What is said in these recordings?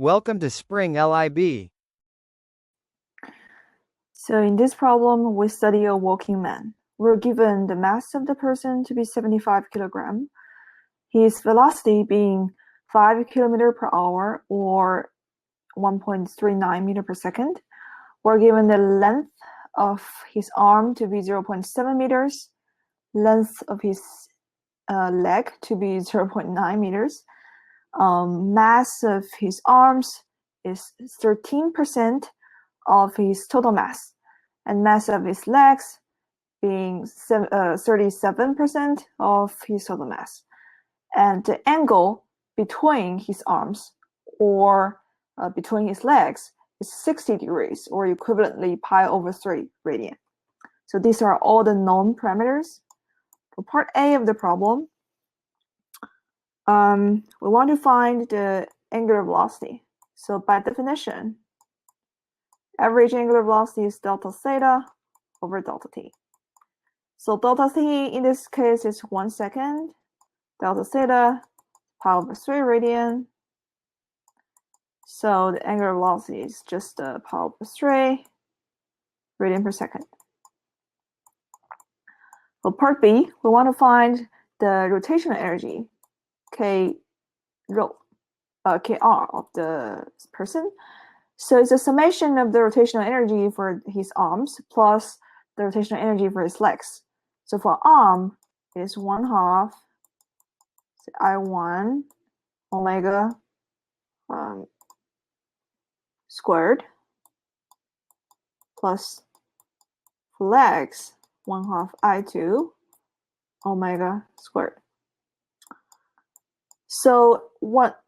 Welcome to Spring LIB. So in this problem, we study a walking man. We're given the mass of the person to be 75 kilogram, his velocity being 5 kilometer per hour or 1.39 meter per second. We're given the length of his arm to be 0.7 meters, length of his leg to be 0.9 meters. Mass of his arms is 13% of his total mass, and mass of his legs being 37% of his total mass. And the angle between his arms or between his legs is 60 degrees, or equivalently pi over 3 radian. So these are all the known parameters. For part A of the problem, we want to find the angular velocity. So by definition, average angular velocity is delta theta over delta t. So delta t in this case is 1 second. Delta theta, pi over 3 radian. So the angular velocity is just pi over 3 radian per second. For part B, we want to find the rotational energy, kr of the person. So it's a summation of the rotational energy for his arms plus the rotational energy for his legs. So for arm, it is 1/2 I1 omega squared plus for legs 1/2 I2 omega squared. So what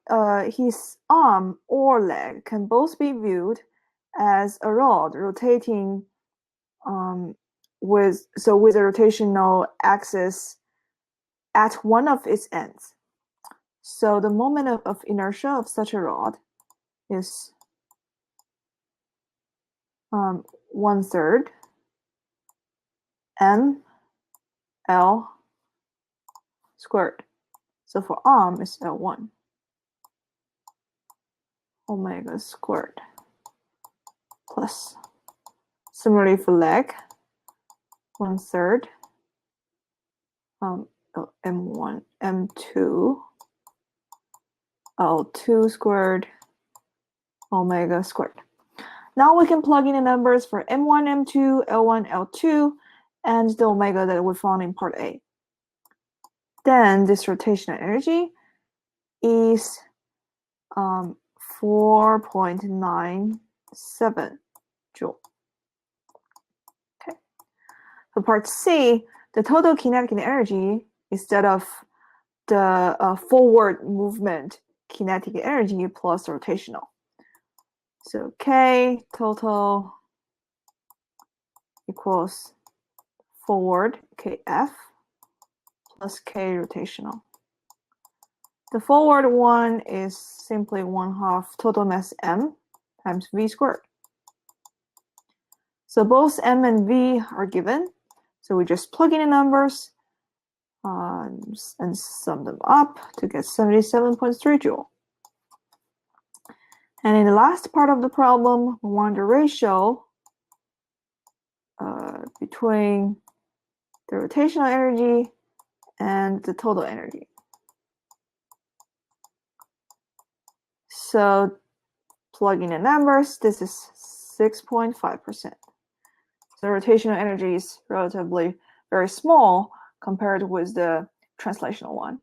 his arm or leg can both be viewed as a rod rotating with a rotational axis at one of its ends. So the moment of inertia of such a rod is 1/3 mL squared. So for arm, it's L1 omega squared plus, similarly for leg, 1/3 M1 M2 L2 squared omega squared. Now we can plug in the numbers for M1, M2, L1, L2, and the omega that we found in part A. Then this rotational energy is 4.97 joule. Okay. For part C, the total kinetic energy instead of the forward movement kinetic energy plus rotational. So K total equals forward KF plus K rotational. The forward one is simply 1/2 total mass M times V squared. So both M and V are given. So we just plug in the numbers and sum them up to get 77.3 joule. And in the last part of the problem, we want the ratio between the rotational energy and the total energy. So plug in the numbers, this is 6.5%. So rotational energy is relatively very small compared with the translational one.